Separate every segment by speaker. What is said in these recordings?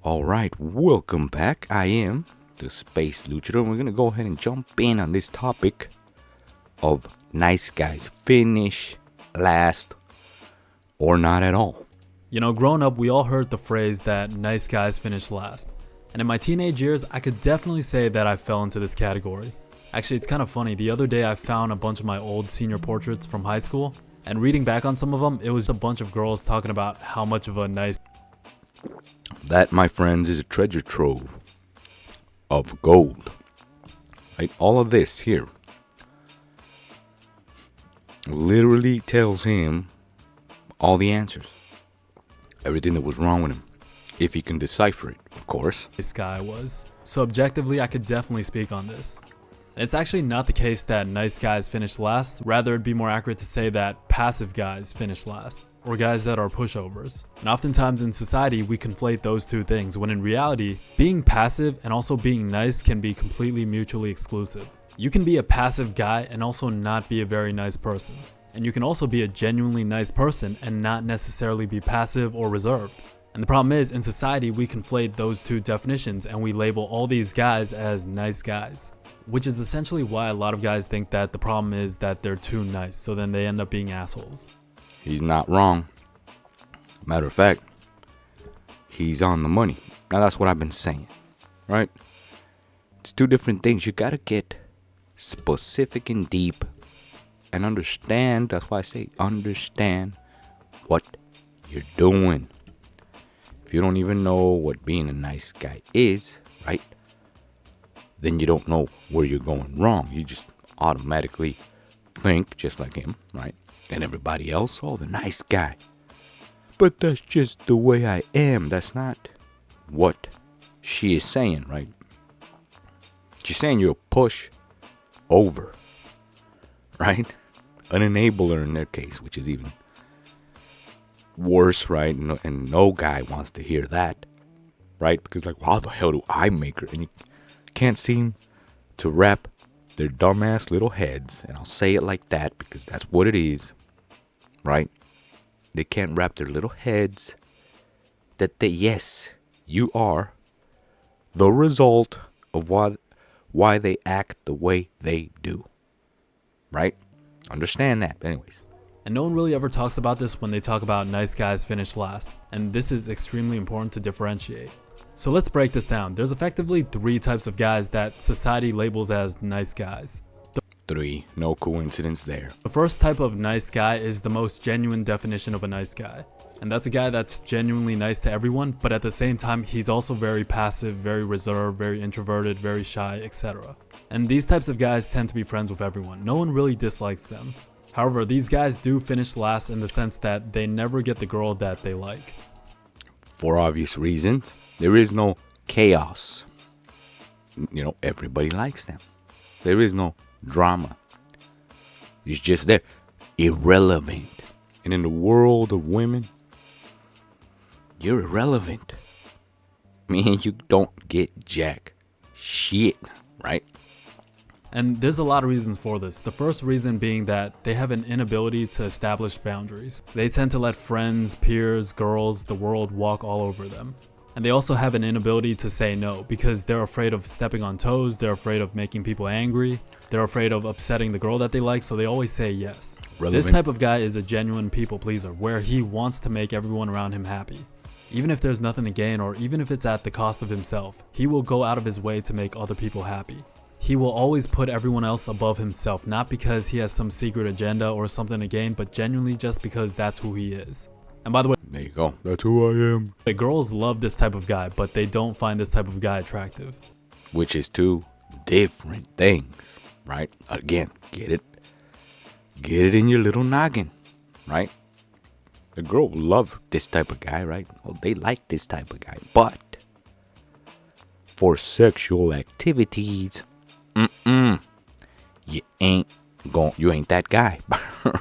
Speaker 1: Alright, welcome back. I am the Space Luchador, and we're gonna go ahead and jump in on this topic of nice guys finish last or not at all.
Speaker 2: You know, growing up, we all heard the phrase that nice guys finish last. And in my teenage years, I could definitely say that I fell into this category. Actually, it's kind of funny. The other day, I found a bunch of my old senior portraits from high school, and reading back on some of them, it was a bunch of girls talking about how much of a nice...
Speaker 1: That, my friends, is a treasure trove of gold. Right? All of this here literally tells him all the answers. Everything that was wrong with him. If he can decipher it, of course.
Speaker 2: This guy was. So objectively, I could definitely speak on this. And it's actually not the case that nice guys finish last. Rather, it'd be more accurate to say that passive guys finish last. Or guys that are pushovers. And oftentimes in society, we conflate those two things, when in reality, being passive and also being nice can be completely mutually exclusive. You can be a passive guy and also not be a very nice person. And you can also be a genuinely nice person and not necessarily be passive or reserved. And the problem is, in society, we conflate those two definitions and we label all these guys as nice guys. Which is essentially why a lot of guys think that the problem is that they're too nice, so then they end up being assholes.
Speaker 1: He's not wrong. Matter of fact, he's on the money. Now that's what I've been saying, right? It's two different things. You gotta get specific and deep and understand. That's why I say understand what you're doing. If you don't even know what being a nice guy is, right? Then you don't know where you're going wrong. You just automatically think just like him, right? And everybody else, oh, the nice guy. But that's just the way I am. That's not what she is saying, right? She's saying you're a push over, right? An enabler in their case, which is even worse, right? And no guy wants to hear that, right? Because like, how the hell do I make her? And you can't seem to wrap their dumbass little heads, and I'll say it like that because that's what it is, right? They can't wrap their little heads that yes, you are the result of why they act the way they do, right? Understand that. Anyways.
Speaker 2: And no one really ever talks about this when they talk about nice guys finish last, and this is extremely important to differentiate. So let's break this down. There's effectively three types of guys that society labels as nice guys.
Speaker 1: Three, no coincidence there.
Speaker 2: The first type of nice guy is the most genuine definition of a nice guy. And that's a guy that's genuinely nice to everyone, but at the same time, he's also very passive, very reserved, very introverted, very shy, etc. And these types of guys tend to be friends with everyone. No one really dislikes them. However, these guys do finish last in the sense that they never get the girl that they like.
Speaker 1: For obvious reasons. There is no chaos. You know, everybody likes them. There is no drama. It's just there. Irrelevant. And in the world of women, you're irrelevant. I mean, you don't get jack shit, right?
Speaker 2: And there's a lot of reasons for this. The first reason being that they have an inability to establish boundaries. They tend to let friends, peers, girls, the world walk all over them. And they also have an inability to say no because they're afraid of stepping on toes, they're afraid of making people angry, they're afraid of upsetting the girl that they like, so they always say yes. Relevant. This type of guy is a genuine people pleaser where he wants to make everyone around him happy. Even if there's nothing to gain or even if it's at the cost of himself, he will go out of his way to make other people happy. He will always put everyone else above himself, not because he has some secret agenda or something to gain, but genuinely just because that's who he is. And by the way,
Speaker 1: there you go. That's who I am.
Speaker 2: The girls love this type of guy, but they don't find this type of guy attractive.
Speaker 1: Which is two different things, right? Again, get it in your little noggin, right? The girl will love this type of guy, right? Well, they like this type of guy, but for sexual activities, you ain't that guy,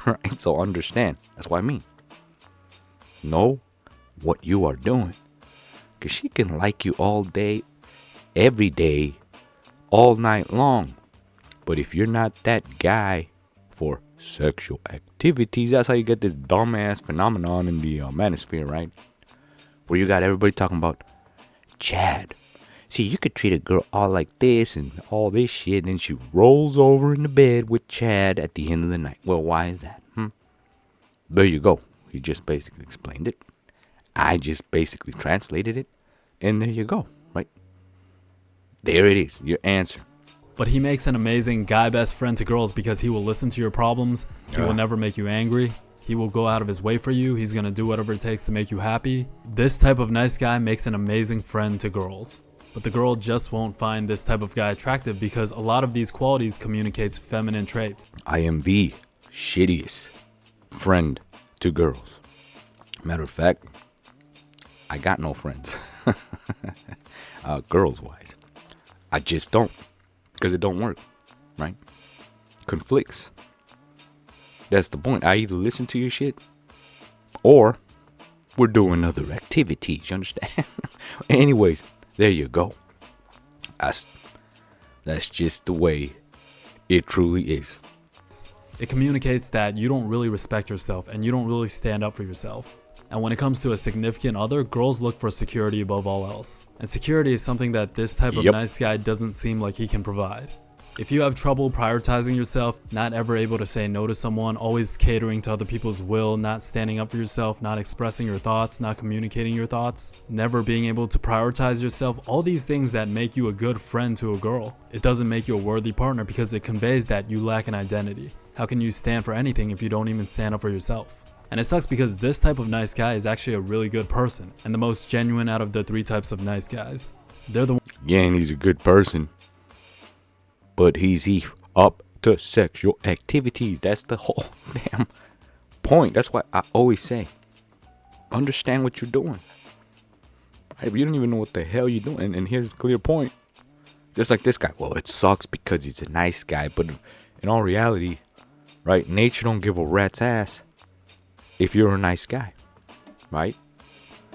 Speaker 1: right? So understand. That's what I mean. Know what you are doing, because she can like you all day, every day, all night long. But if you're not that guy for sexual activities, that's how you get this dumbass phenomenon in the manosphere, right? Where you got everybody talking about Chad. See, you could treat a girl all like this and all this shit, and then she rolls over in the bed with Chad at the end of the night. Well, why is that? There you go. He just basically explained it. I just basically translated it, and there you go, right? There it is, your answer.
Speaker 2: But he makes an amazing guy best friend to girls because he will listen to your problems. He will never make you angry. He will go out of his way for you. He's going to do whatever it takes to make you happy. This type of nice guy makes an amazing friend to girls. But the girl just won't find this type of guy attractive because a lot of these qualities communicates feminine traits.
Speaker 1: I am the shittiest friend to girls. Matter of fact, I got no friends. Girls wise. I just don't. Because it don't work. Right? Conflicts. That's the point. I either listen to your shit or we're doing other activities. You understand? Anyways, there you go. That's just the way it truly is.
Speaker 2: It communicates that you don't really respect yourself and you don't really stand up for yourself. And when it comes to a significant other, girls look for security above all else. And security is something that this type of nice guy doesn't seem like he can provide. If you have trouble prioritizing yourself, not ever able to say no to someone, always catering to other people's will, not standing up for yourself, not expressing your thoughts, not communicating your thoughts, never being able to prioritize yourself, all these things that make you a good friend to a girl, it doesn't make you a worthy partner because it conveys that you lack an identity. How can you stand for anything if you don't even stand up for yourself? And it sucks because this type of nice guy is actually a really good person and the most genuine out of the three types of nice guys. They're the
Speaker 1: Yeah, and he's a good person. But he's up to sexual activities. That's the whole damn point. That's why I always say, understand what you're doing. If you don't even know what the hell you're doing, and here's a clear point. Just like this guy. Well, it sucks because he's a nice guy. But in all reality, right, nature don't give a rat's ass if you're a nice guy. Right?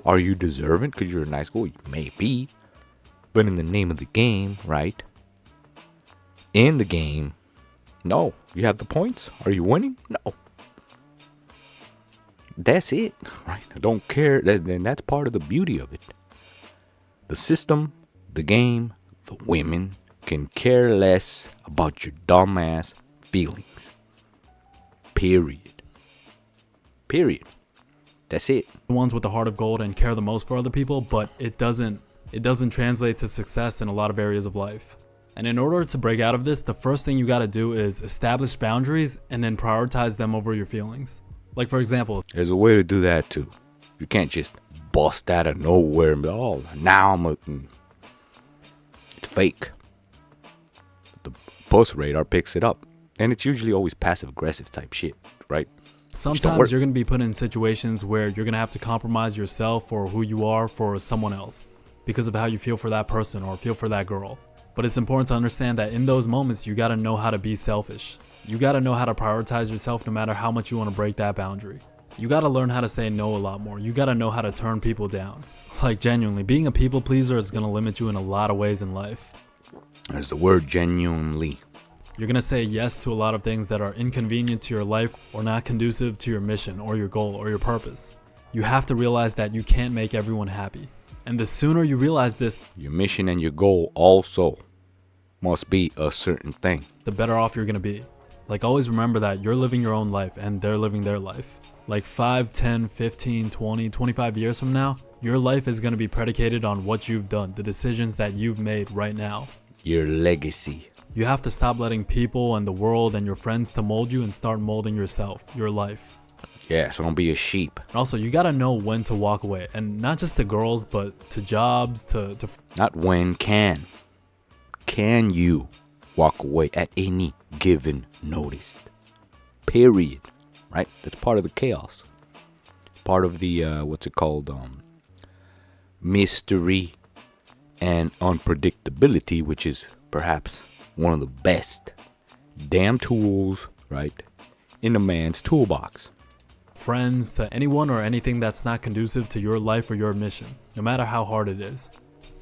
Speaker 1: Are you deserving because you're a nice guy? You may be. But in the name of the game, right? In the game, no. You have the points. Are you winning? No. That's it, right? I don't care. And that's part of the beauty of it. The system, the game, the women can care less about your dumbass feelings. Period. Period. That's it.
Speaker 2: ones with the heart of gold and care the most for other people, but it doesn't translate to success in a lot of areas of life. And in order to break out of this, the first thing you gotta do is establish boundaries and then prioritize them over your feelings. Like for example,
Speaker 1: there's a way to do that too. You can't just bust out of nowhere and be, oh, now I'm a... It's fake. The post radar picks it up. And it's usually always passive aggressive type shit, right?
Speaker 2: Sometimes you're gonna be put in situations where you're gonna have to compromise yourself or who you are for someone else because of how you feel for that person or feel for that girl. But it's important to understand that in those moments, you gotta know how to be selfish. You gotta know how to prioritize yourself no matter how much you wanna break that boundary. You gotta learn how to say no a lot more. You gotta know how to turn people down. Like genuinely, being a people pleaser is gonna limit you in a lot of ways in life.
Speaker 1: There's the word genuinely.
Speaker 2: You're gonna say yes to a lot of things that are inconvenient to your life or not conducive to your mission or your goal or your purpose. You have to realize that you can't make everyone happy. And the sooner you realize this,
Speaker 1: your mission and your goal also must be a certain thing,
Speaker 2: the better off you're gonna be. Like always remember that you're living your own life and they're living their life. Like 5, 10, 15, 20, 25 years from now, your life is gonna be predicated on what you've done, the decisions that you've made right now.
Speaker 1: Your legacy.
Speaker 2: You have to stop letting people and the world and your friends to mold you and start molding yourself, your life.
Speaker 1: Yeah, so don't be a sheep.
Speaker 2: And also, you gotta know when to walk away. And not just to girls, but to jobs, to...
Speaker 1: Not when, can. Can you walk away at any given notice? Period. Right? That's part of the chaos. Part of the, mystery and unpredictability, which is perhaps one of the best damn tools, right, in a man's toolbox.
Speaker 2: Friends, to anyone or anything that's not conducive to your life or your mission, no matter how hard it is.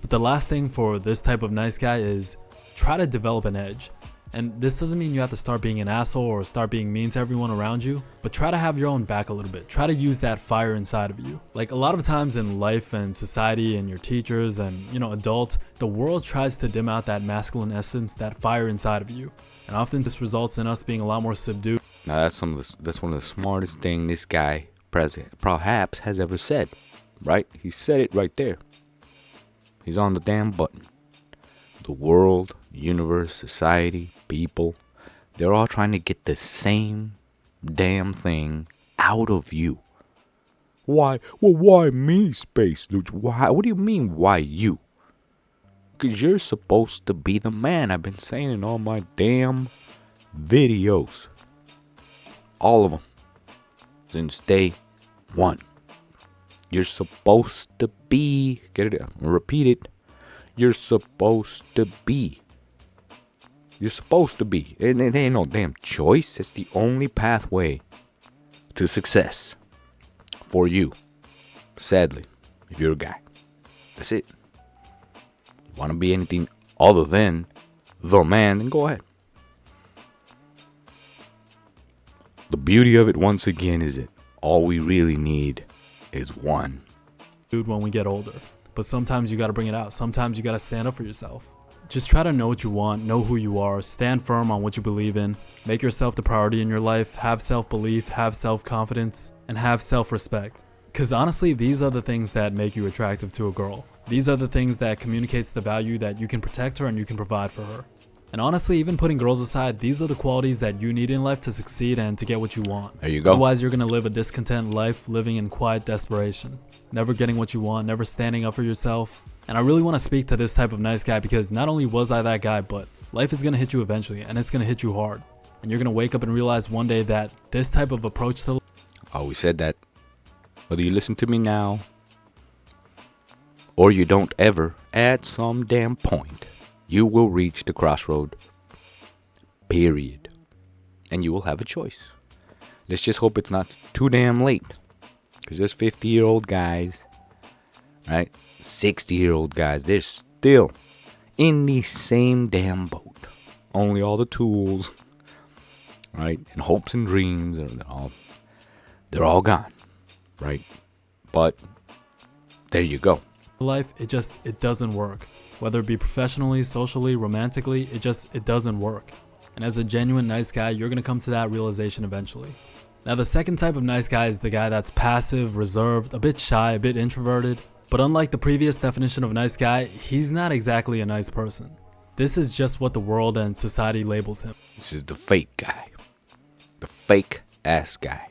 Speaker 2: But the last thing for this type of nice guy is try to develop an edge. And this doesn't mean you have to start being an asshole or start being mean to everyone around you, but try to have your own back a little bit. Try to use that fire inside of you. Like a lot of times in life and society and your teachers and, adults, the world tries to dim out that masculine essence, that fire inside of you. And often this results in us being a lot more subdued.
Speaker 1: Now that's one of the smartest thing this guy perhaps has ever said, right? He said it right there. He's on the damn button. The world, universe, society, people, they're all trying to get the same damn thing out of you. Why? Well, why me, Space Luch? Why? What do you mean, why you? Because you're supposed to be the man. I've been saying in all my damn videos. All of them. Since day one. You're supposed to be. Get it? Repeat it. You're supposed to be. You're supposed to be. And there ain't no damn choice. It's the only pathway to success for you. Sadly, if you're a guy. That's it. You want to be anything other than the man, then go ahead. The beauty of it, once again, is that all we really need is one.
Speaker 2: Dude, when we get older. But sometimes you gotta bring it out. Sometimes you gotta stand up for yourself. Just try to know what you want, know who you are, stand firm on what you believe in, make yourself the priority in your life, have self-belief, have self-confidence, and have self-respect. Because honestly, these are the things that make you attractive to a girl. These are the things that communicates the value that you can protect her and you can provide for her. And honestly, even putting girls aside, these are the qualities that you need in life to succeed and to get what you want.
Speaker 1: There you go.
Speaker 2: Otherwise, you're gonna live a discontent life, living in quiet desperation. Never getting what you want, never standing up for yourself. And I really want to speak to this type of nice guy because not only was I that guy, but life is going to hit you eventually and it's going to hit you hard. And you're going to wake up and realize one day that this type of approach to life.
Speaker 1: I always said that. Whether you listen to me now or you don't ever, at some damn point, you will reach the crossroad. Period. And you will have a choice. Let's just hope it's not too damn late. Because there's 50-year-old guys, right? 60-year-old guys, they're still in the same damn boat. Only all the tools, right? And hopes and dreams, they're all gone, right? But there you go.
Speaker 2: Life, it doesn't work. Whether it be professionally, socially, romantically, it doesn't work. And as a genuine nice guy, you're going to come to that realization eventually. Now, the second type of nice guy is the guy that's passive, reserved, a bit shy, a bit introverted. But unlike the previous definition of a nice guy, he's not exactly a nice person. This is just what the world and society labels him.
Speaker 1: This is the fake guy. The fake ass guy.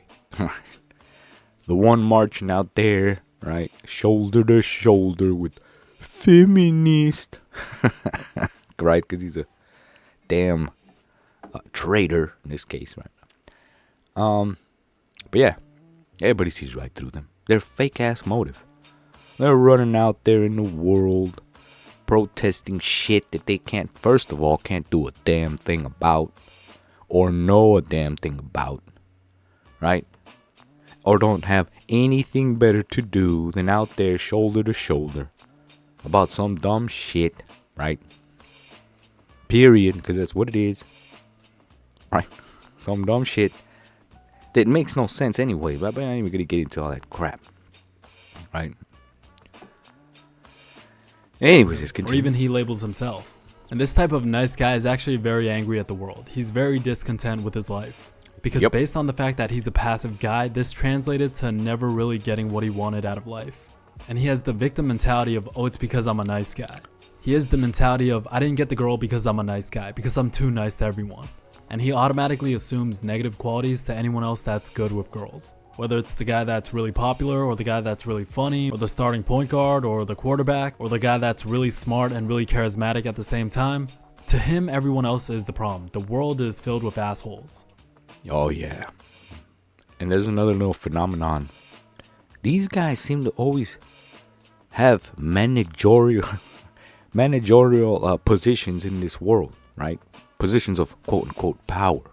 Speaker 1: The one marching out there, right? Shoulder to shoulder with feminist. Right? Because he's a damn traitor in this case, right? But yeah, everybody sees right through them. They're fake ass motive. They're running out there in the world protesting shit that they first of all, can't do a damn thing about or know a damn thing about, right? Or don't have anything better to do than out there shoulder to shoulder about some dumb shit, right? Period, because that's what it is, right? Some dumb shit that makes no sense anyway, but I'm not even gonna get into all that crap, right? Anyways, let's continue.
Speaker 2: Or even he labels himself. And this type of nice guy is actually very angry at the world. He's very discontent with his life. Because based on the fact that he's a passive guy, this translated to never really getting what he wanted out of life. And he has the victim mentality of, oh, it's because I'm a nice guy. He has the mentality of, I didn't get the girl because I'm a nice guy, because I'm too nice to everyone. And he automatically assumes negative qualities to anyone else that's good with girls. Whether it's the guy that's really popular, or the guy that's really funny, or the starting point guard, or the quarterback, or the guy that's really smart and really charismatic at the same time. To him, everyone else is the problem. The world is filled with assholes.
Speaker 1: Oh yeah. And there's another little phenomenon. These guys seem to always have managerial positions in this world, right? Positions of quote unquote power.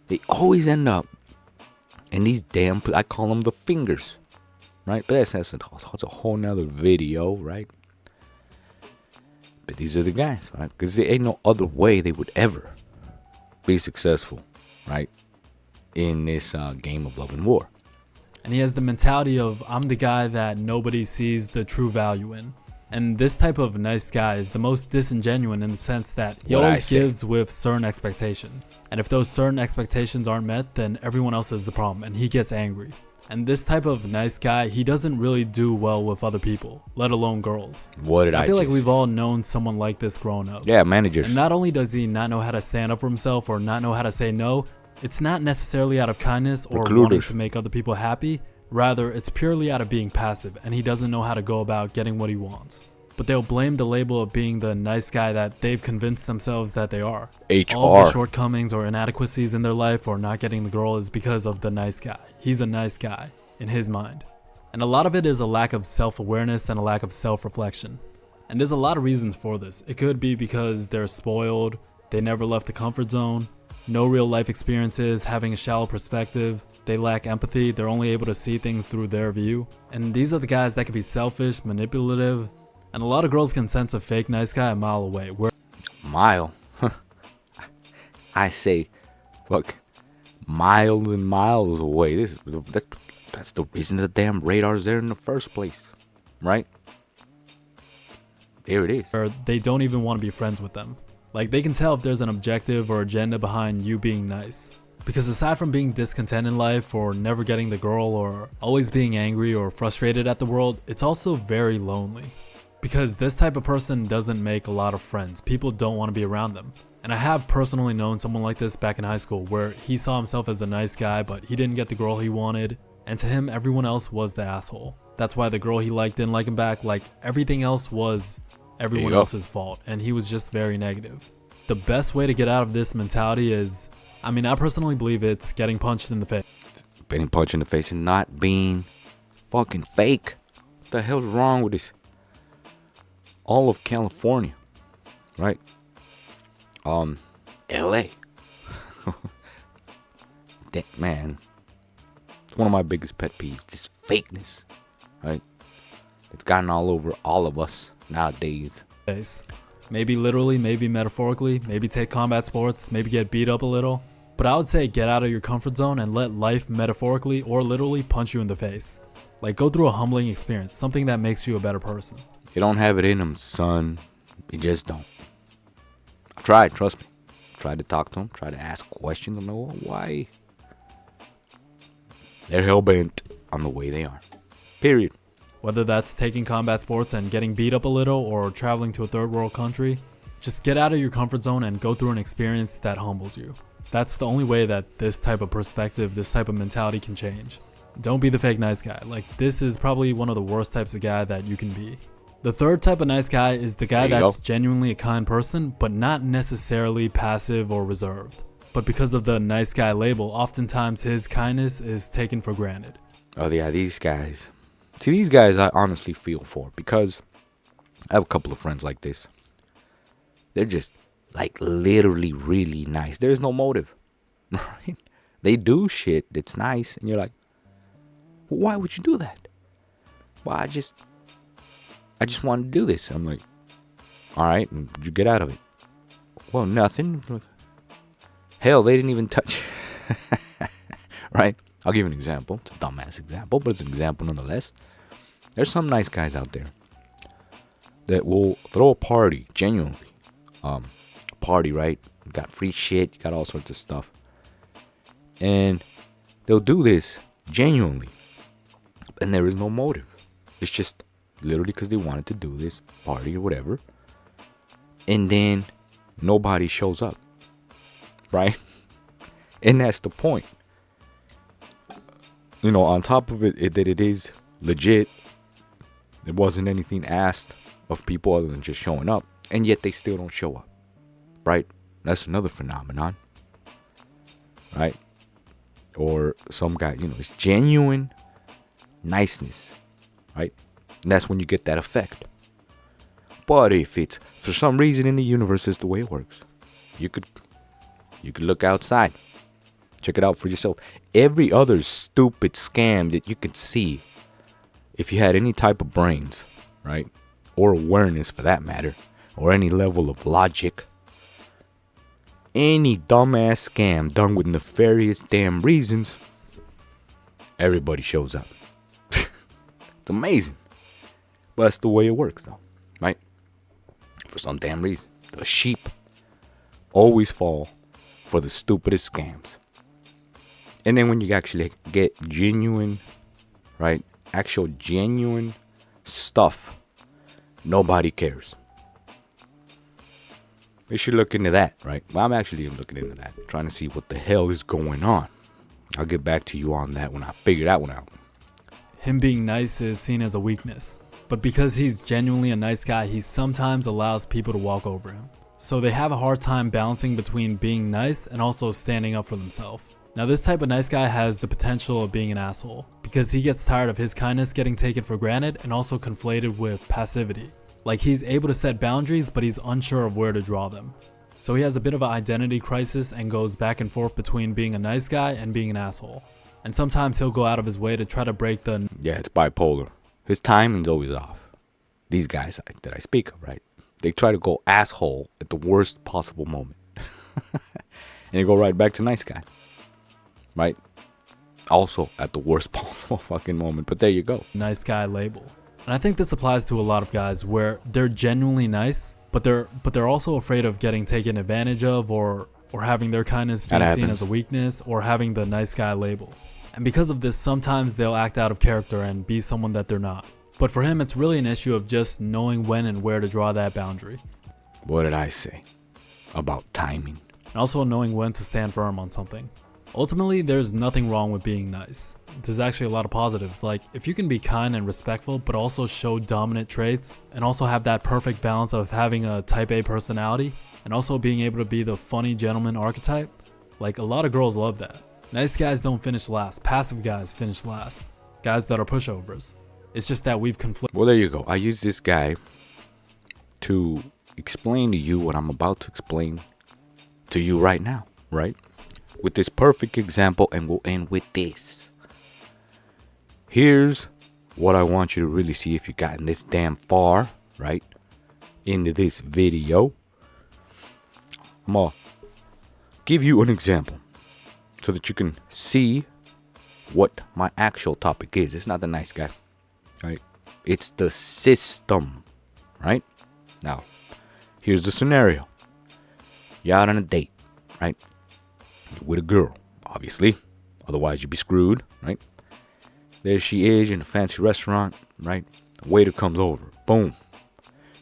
Speaker 1: They always end up in these damn, I call them the fingers, right? But that's a whole nother video, right? But these are the guys, right? Because there ain't no other way they would ever be successful, right? In this game of love and war.
Speaker 2: And he has the mentality of, I'm the guy that nobody sees the true value in. And this type of nice guy is the most disingenuous in the sense that he always gives with certain expectation. And if those certain expectations aren't met, then everyone else is the problem and he gets angry. And this type of nice guy, he doesn't really do well with other people, let alone girls. I feel like we've all known someone like this growing up.
Speaker 1: Yeah, managers.
Speaker 2: And not only does he not know how to stand up for himself or not know how to say no, it's not necessarily out of kindness or wanting to make other people happy. Rather, it's purely out of being passive, and he doesn't know how to go about getting what he wants. But they'll blame the label of being the nice guy that they've convinced themselves that they are. All the shortcomings or inadequacies in their life or not getting the girl is because of the nice guy. He's a nice guy in his mind. And a lot of it is a lack of self-awareness and a lack of self-reflection. And there's a lot of reasons for this. It could be because they're spoiled, they never left the comfort zone, no real life experiences, having a shallow perspective, they lack empathy, they're only able to see things through their view. And these are the guys that can be selfish, manipulative, and a lot of girls can sense a fake nice guy a mile away.
Speaker 1: Mile? I say, look, miles and miles away. That's the reason the damn radar's there in the first place, right? There it is.
Speaker 2: Or they don't even want to be friends with them. Like, they can tell if there's an objective or agenda behind you being nice. Because aside from being discontent in life or never getting the girl or always being angry or frustrated at the world, it's also very lonely. Because this type of person doesn't make a lot of friends. People don't want to be around them. And I have personally known someone like this back in high school where he saw himself as a nice guy, but he didn't get the girl he wanted. And to him, everyone else was the asshole. That's why the girl he liked didn't like him back. Like, everything else was everyone else's fault, and he was just very negative. The best way to get out of this mentality is, I personally believe it's getting punched in the face.
Speaker 1: Getting punched in the face and not being fucking fake. What the hell's wrong with this? All of California, right? LA. Man, it's one of my biggest pet peeves. This fakeness, right? It's gotten all over all of us nowadays.
Speaker 2: Maybe literally, maybe metaphorically, maybe take combat sports, maybe get beat up a little. But I would say get out of your comfort zone and let life metaphorically or literally punch you in the face. Like, go through a humbling experience, something that makes you a better person.
Speaker 1: You don't have it in them, son. You just don't. I've tried, trust me. Tried to talk to them, tried to ask questions. I know why. They're hell-bent on the way they are. Period.
Speaker 2: Whether that's taking combat sports and getting beat up a little or traveling to a third world country, just get out of your comfort zone and go through an experience that humbles you. That's the only way that this type of perspective, this type of mentality can change. Don't be the fake nice guy. Like, this is probably one of the worst types of guy that you can be. The third type of nice guy is the guy that's genuinely a kind person, but not necessarily passive or reserved. But because of the nice guy label, oftentimes his kindness is taken for granted.
Speaker 1: Oh yeah, these guys. See, these guys I honestly feel for, because I have a couple of friends like this. They're just, like, literally really nice. There's no motive, right? They do shit that's nice, and you're like, well, why would you do that? Well, I just wanted to do this. I'm like, all right, and what'd you get out of it? Well, nothing. Hell, they didn't even touch. Right? I'll give you an example. It's a dumbass example, but it's an example nonetheless. There's some nice guys out there that will throw a party, genuinely. Party, right? You got free shit, you got all sorts of stuff. And they'll do this genuinely. And there is no motive. It's just literally because they wanted to do this party or whatever. And then nobody shows up. Right? And that's the point. You know, on top of it, that it is legit. There wasn't anything asked of people other than just showing up. And yet they still don't show up. Right? That's another phenomenon. Right? Or some guy, you know, it's genuine niceness. Right? And that's when you get that effect. But if it's, for some reason in the universe, is the way it works. You could look outside. Check it out for yourself. Every other stupid scam that you could see, if you had any type of brains, right? Or awareness for that matter, or any level of logic, any dumbass scam done with nefarious damn reasons, everybody shows up. It's amazing. But that's the way it works, though, right? For some damn reason, the sheep always fall for the stupidest scams. And then when you actually get genuine, right, actual genuine stuff, nobody cares. We should look into that, right? Well, I'm actually looking into that, trying to see what the hell is going on. I'll get back to you on that when I figure that one out.
Speaker 2: Him being nice is seen as a weakness, but because he's genuinely a nice guy, he sometimes allows people to walk over him. So they have a hard time balancing between being nice and also standing up for themselves. Now this type of nice guy has the potential of being an asshole, because he gets tired of his kindness getting taken for granted and also conflated with passivity. Like he's able to set boundaries, but he's unsure of where to draw them. So he has a bit of an identity crisis and goes back and forth between being a nice guy and being an asshole. And sometimes he'll go out of his way to try to break the...
Speaker 1: Yeah, it's bipolar. His timing's always off. These guys that I speak of, right? They try to go asshole at the worst possible moment. And they go right back to nice guy. Right? Also at the worst possible fucking moment. But there you go.
Speaker 2: Nice guy label. And I think this applies to a lot of guys where they're genuinely nice, but they're also afraid of getting taken advantage of or having their kindness being seen as a weakness or having the nice guy label. And because of this, sometimes they'll act out of character and be someone that they're not. But for him, it's really an issue of just knowing when and where to draw that boundary.
Speaker 1: What did I say about timing?
Speaker 2: And also knowing when to stand firm on something. Ultimately, there's nothing wrong with being nice. There's actually a lot of positives. Like, if you can be kind and respectful, but also show dominant traits, and also have that perfect balance of having a type A personality, and also being able to be the funny gentleman archetype, like a lot of girls love that. Nice guys don't finish last. Passive guys finish last. Guys that are pushovers. It's just that we've conflicted.
Speaker 1: Well, there you go. I use this guy to explain to you what I'm about to explain to you right now, right? With this perfect example, and we'll end with this. Here's what I want you to really see if you've gotten this damn far, right, into this video. I'm gonna give you an example so that you can see what my actual topic is. It's not the nice guy, right? It's the system, right? Now, here's the scenario. You're out on a date, right? You're with a girl, obviously. Otherwise, you'd be screwed, right? There she is in a fancy restaurant, right? The waiter comes over. Boom.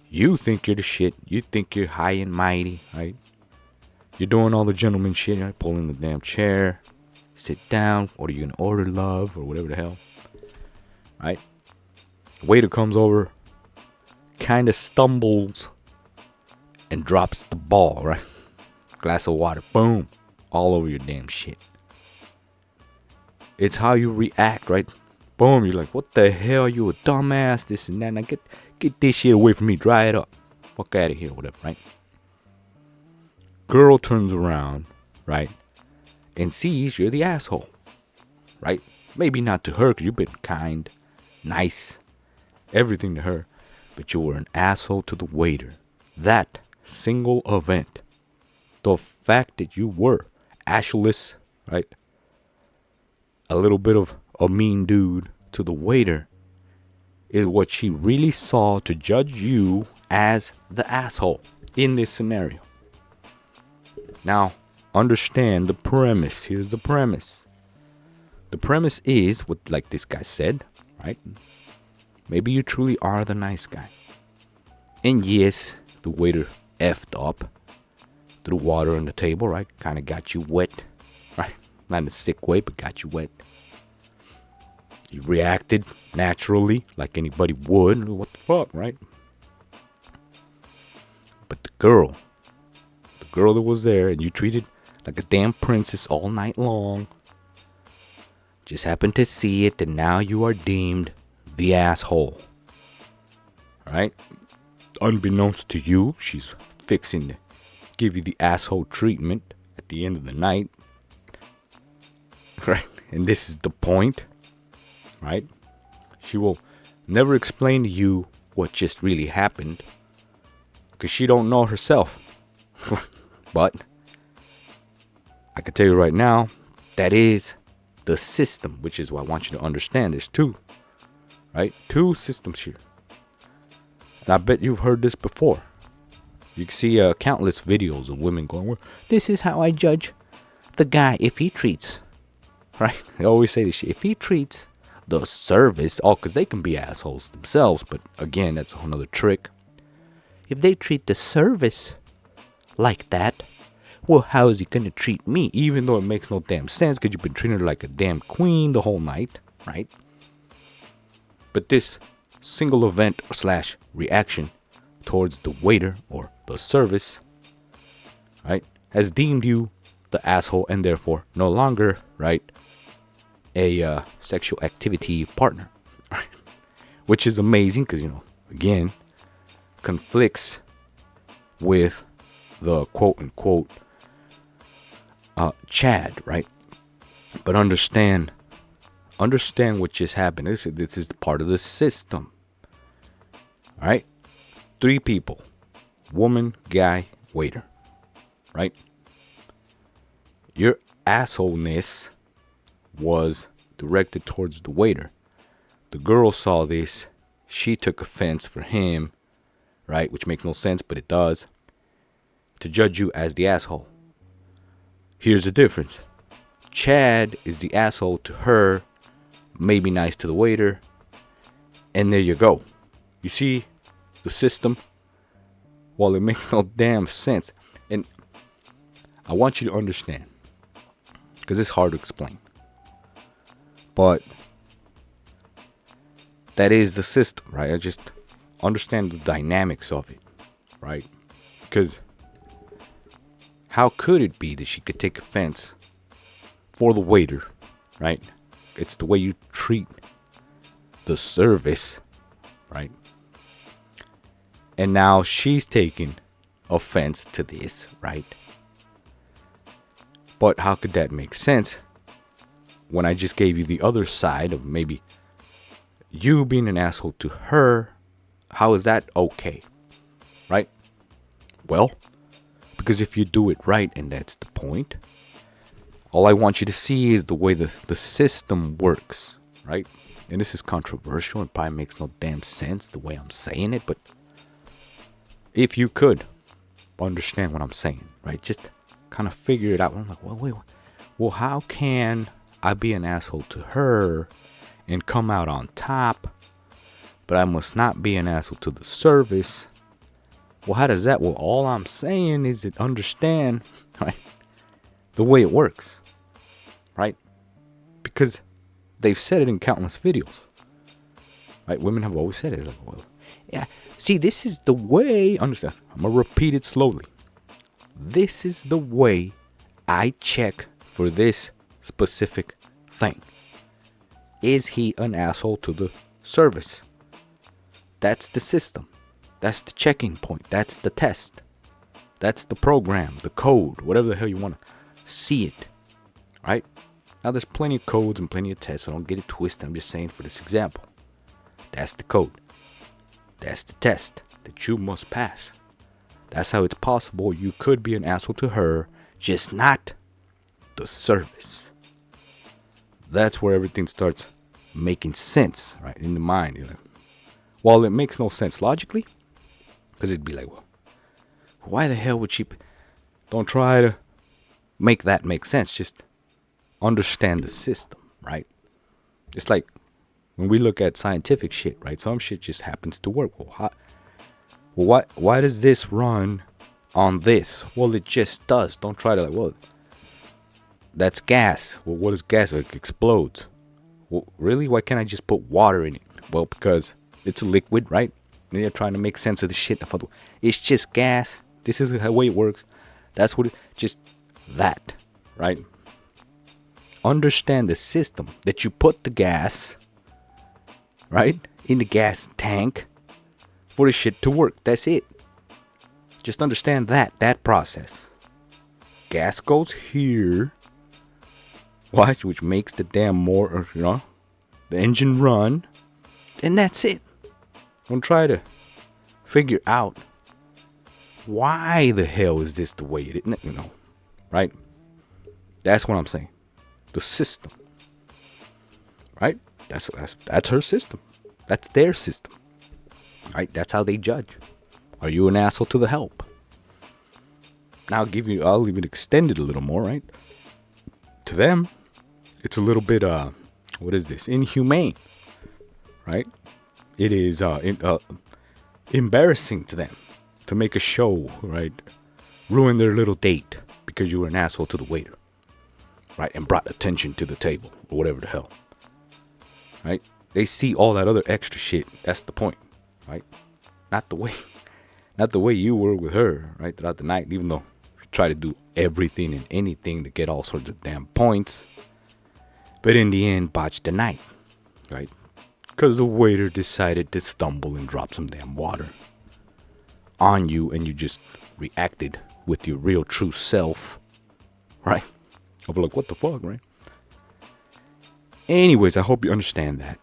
Speaker 1: You think you're the shit. You think you're high and mighty, right? You're doing all the gentleman shit, right? Pulling the damn chair. Sit down. What are you going to order, love? Or whatever the hell. Right? The waiter comes over. Kind of stumbles. And drops the ball, right? Glass of water. Boom. All over your damn shit. It's how you react, right? Boom. You're like, what the hell? You a dumbass. This and that. Now get this shit away from me. Dry it up. Fuck out of here. Whatever, right? Girl turns around, right, and sees you're the asshole, right? Maybe not to her, because you've been kind, nice, everything to her, but you were an asshole to the waiter. That single event, the fact that you were ashless, right, a little bit of a mean dude to the waiter, is what she really saw to judge you as the asshole in this scenario. Now, understand the premise. Here's the premise. The premise is what, like this guy said, right? Maybe you truly are the nice guy. And yes, the waiter effed up. Threw water on the table, right? Kind of got you wet, right? Not in a sick way, but got you wet. You reacted naturally, like anybody would. What the fuck, right? But the girl that was there and you treated like a damn princess all night long, just happened to see it, and now you are deemed the asshole. Right? Unbeknownst to you, she's fixing to give you the asshole treatment at the end of the night. Right? And this is the point. Right? She will never explain to you what just really happened. because she don't know herself. But I can tell you right now, that is the system, which is what I want you to understand. There's two, right? Two systems here. And I bet you've heard this before. You can see countless videos of women going, well, this is how I judge the guy if he treats, right? They always say this shit. If he treats the service, because they can be assholes themselves, but again, that's a whole nother trick. If they treat the service like that, well, how is he gonna treat me? Even though it makes no damn sense, because you've been treating her like a damn queen the whole night, right? But this single event slash reaction towards the waiter or the service, right, has deemed you the asshole and therefore no longer, right, a sexual activity partner. Which is amazing because, again, conflicts with the quote unquote Chad, right? But understand what just happened. This is part of the system. All right? 3 people. Woman, guy, waiter. Right? Your assholeness was directed towards the waiter. The girl saw this. She took offense for him, right? Which makes no sense, but it does. To judge you as the asshole. Here's the difference. Chad is the asshole to her, maybe nice to the waiter, and there you go. You see the system? Well, it makes no damn sense. And I want you to understand, because it's hard to explain. But that is the system, right? I just understand the dynamics of it, right? Because how could it be that she could take offense for the waiter, right? It's the way you treat the service, right? And now she's taking offense to this, right? But how could that make sense when I just gave you the other side of maybe you being an asshole to her? How is that okay, right? Well, because if you do it right, and that's the point, all I want you to see is the way the system works, right? And this is controversial and probably makes no damn sense the way I'm saying it, but if you could understand what I'm saying, right? Just kind of figure it out. I'm like, well, how can I be an asshole to her and come out on top, but I must not be an asshole to the service? Well, how does that? Well, all I'm saying is that understand, right, the way it works, right? Because they've said it in countless videos, right? Women have always said it. Like, well, yeah, see, this is the way, understand, I'm going to repeat it slowly. This is the way I check for this specific thing. Is he an asshole to the service? That's the system. That's the checking point. That's the test. That's the program, the code, whatever the hell you want to see it. Right? Now, there's plenty of codes and plenty of tests, so don't get it twisted. I'm just saying for this example. That's the code. That's the test that you must pass. That's how it's possible you could be an asshole to her, just not the service. That's where everything starts making sense, right? In the mind. You're like, well, it makes no sense logically. Because it'd be like, well, why the hell would she? Don't try to make that make sense. Just understand the system, right? It's like when we look at scientific shit, right? Some shit just happens to work. Well, why does this run on this? Well, it just does. Don't try to like, well, that's gas. Well, what is gas? It explodes. Well, really? Why can't I just put water in it? Well, because it's a liquid, right? And they're trying to make sense of the shit. It's just gas. This is the way it works. That's what just that, right? Understand the system that you put the gas, right, in the gas tank for the shit to work. That's it. Just understand that process. Gas goes here, watch, which makes the damn motor, the engine run, and that's it. Don't try to figure out Why the hell is this the way it is? You know, right? That's what I'm saying. The system, right? That's her system. That's their system, right? That's how they judge. Are you an asshole to the help? Now I'll even extend it a little more, right? To them, it's a little bit what is this? Inhumane, right? It is embarrassing to them to make a show, right? Ruin their little date because you were an asshole to the waiter, right? And brought attention to the table or whatever the hell, right? They see all that other extra shit. That's the point, right? Not the way you were with her, right? Throughout the night, even though you try to do everything and anything to get all sorts of damn points, but in the end, botched the night, right? Because the waiter decided to stumble and drop some damn water on you, and you just reacted with your real true self, right? Of like, what the fuck, right? Anyways, I hope you understand that.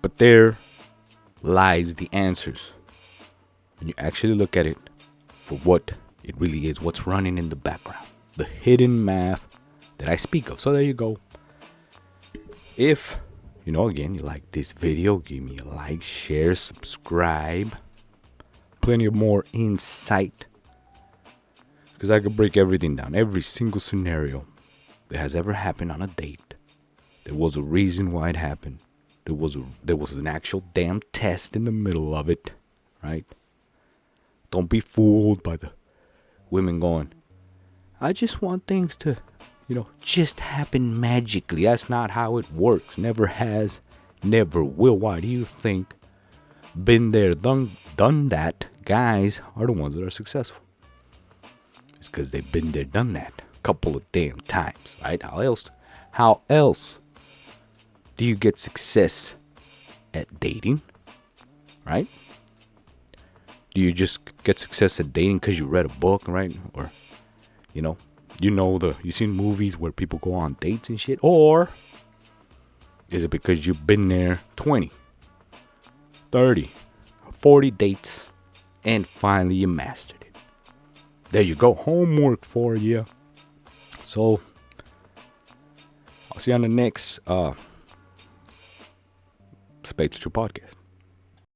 Speaker 1: But there lies the answers when you actually look at it for what it really is, what's running in the background, the hidden math that I speak of. So there you go. If again, you like this video, give me a like, share, subscribe. Plenty of more insight, because I could break everything down, every single scenario that has ever happened on a date. There was a reason why it happened. There was an actual damn test in the middle of it, right? Don't be fooled by the women going, I just want things to, just happen magically. That's not how it works. Never has, never will. Why do you think? Been there, done that. Guys are the ones that are successful. It's because they've been there, done that a couple of damn times, right? How else do you get success at dating, right? Do you just get success at dating because you read a book, right? Or, you've seen movies where people go on dates and shit? Or is it because you've been there 20, 30, 40 dates and finally you mastered it? There you go. Homework for you. So, I'll see you on the next Spades True podcast.